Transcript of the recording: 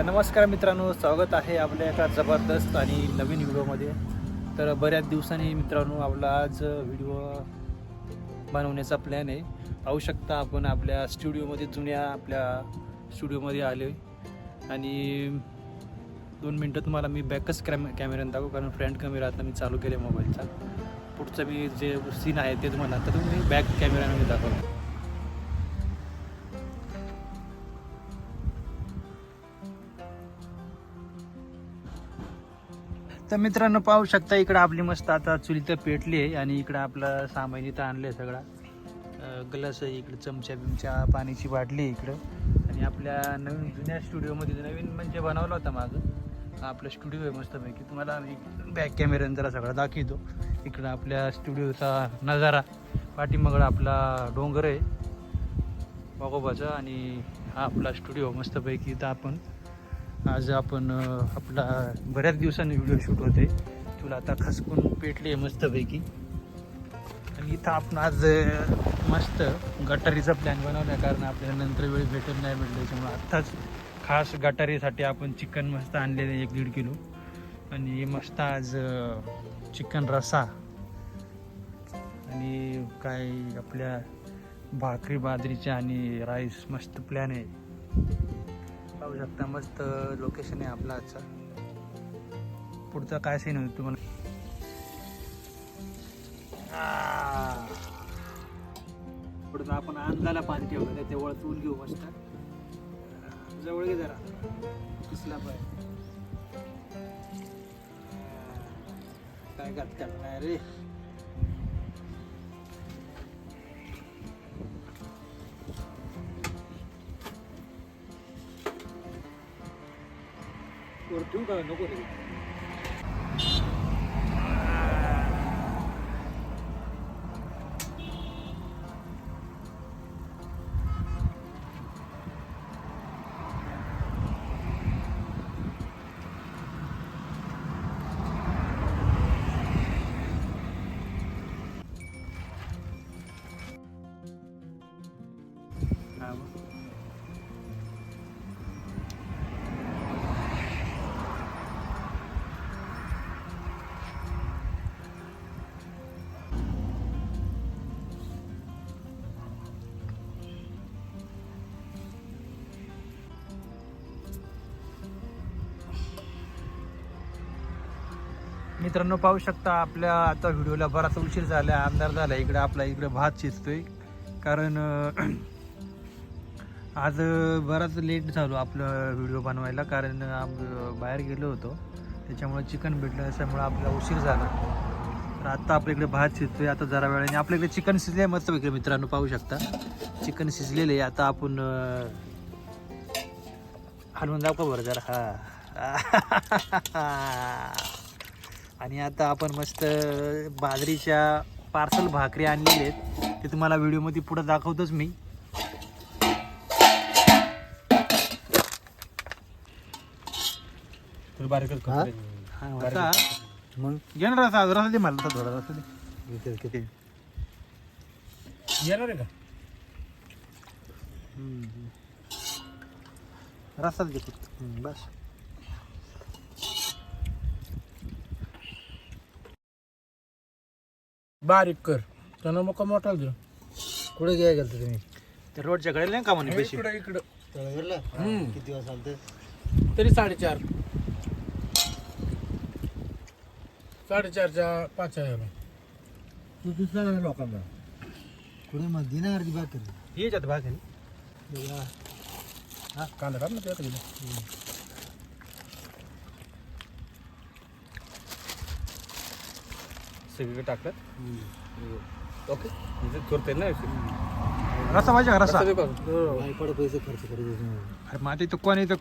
नमस्कार मित्रांनो, स्वागत आहे आपल्या एका जबरदस्त आणि नवीन व्हिडिओमध्ये. तर बऱ्याच दिवसांनी मित्रांनो आपला आज व्हिडिओ बनवण्याचा प्लॅन आहे. पाहू शकता आपण आपल्या स्टुडिओमध्ये, जुन्या आपल्या स्टुडिओमध्ये आलो आहे. आणि 2 मिनटं तुम्हाला मी बॅकच कॅमेऱ्यानं दाखवू, कारण फ्रंट कॅमेरा आता मी चालू केले मोबाईलचा. पुढचं मी जे सीन आहे ते तुम्हाला आता तुम्ही बॅक कॅमेऱ्यानं मी दाखवतो. तर मित्रांनो पाहू शकता, इकडं आपली मस्त आता चुली तर पेटली आहे आणि इकडं आपलं सामान इथं आणलं आहे सगळा. ग्लास आहे इकडं, चमच्या बिमच्या, पाण्याची बाटली आहे इकडं. आणि आपल्या नवीन जुन्या स्टुडिओमध्ये नवीन म्हणजे बनवला होता मागं आपला स्टुडिओ आहे मस्तपैकी. तुम्हाला मी बॅक कॅमेऱ्यानं जरा सगळा दाखवतो. इकडं आपल्या स्टुडिओचा नजारा, पाठीमागं आपला डोंगर आहे वाघोबाचा आणि हा आपला स्टुडिओ मस्तपैकी. इथं आज आपण आपला बऱ्याच दिवसांनी व्हिडिओ शूट होते. तुला आता खसकून पेटली आहे मस्तपैकी. आणि इथं आपण आज मस्त गटारीचा प्लॅन बनवला, कारण आपल्याला नंतर वेळ भेटत नाही भेटलं, त्याच्यामुळे आत्ताच खास गटारीसाठी आपण चिकन मस्त आणलेलं 1-1.5 किलो. आणि मस्त आज चिकन रस्सा आणि काय आपल्या भाकरी बाजरीच्या आणि राईस मस्त प्लॅन आहे. पाहू शकता मस्त लोकेशन आहे आपला आजचा. पुढचा काय सीन होईल तुम्हाला. पुढचं आपण अंदाला पाणी ठेवलं ते वळचून घेऊ मस्त. जवळ घे जरा, पिसला पाय काय घात करणार रे. ठेवू का नको रे. मित्रांनो पाहू शकता, आपल्या आता व्हिडिओला बराच उशीर झाला, अंधार झाला. इकडे भात शिजतोय, कारण आज बराच लेट झालो आपलं व्हिडिओ बनवायला, कारण बाहेर गेलो होतो, त्याच्यामुळे चिकन भेटलं त्याच्यामुळे आपला उशीर झाला. तर आता आपल्याकडे भात शिजतोय. आता जरा वेळाने आपल्याकडे चिकन शिजले मस्त वगैरे. मित्रांनो पाहू शकता चिकन शिजलेलं आहे. आता आपण हलवून जाऊ का बरं जरा. आणि आता आपण मस्त बाजरीच्या पार्सल भाकरी आणलेले आहेत, ते तुम्हाला व्हिडिओमध्ये पुढे दाखवतोच मी. बारीक आता मग घेणार रसा दे मला, थोडा रसा दे. किती येणार आहे का रसाच घेतो बस. बारीक कर त्यांना मग मोठा दे. कुठे घ्यायला गेलं तुम्ही? त्या रोडच्या कडे नाही का म्हणे पैसे? इकडं किती दिवस चालते तरी 4.5 4.5च्या 5 आहे. तू दुसऱ्या लोकांना कुठे मग दिना अर्धी बाग करी हे जात बाग आहे. हा कांदा काढ ना त्यात. सगळीकडे टाकतात. ओके करते ना रस्सा पाहिजे का? रस्सा पैसे खर्च करू. अरे माझे तो कोण येतं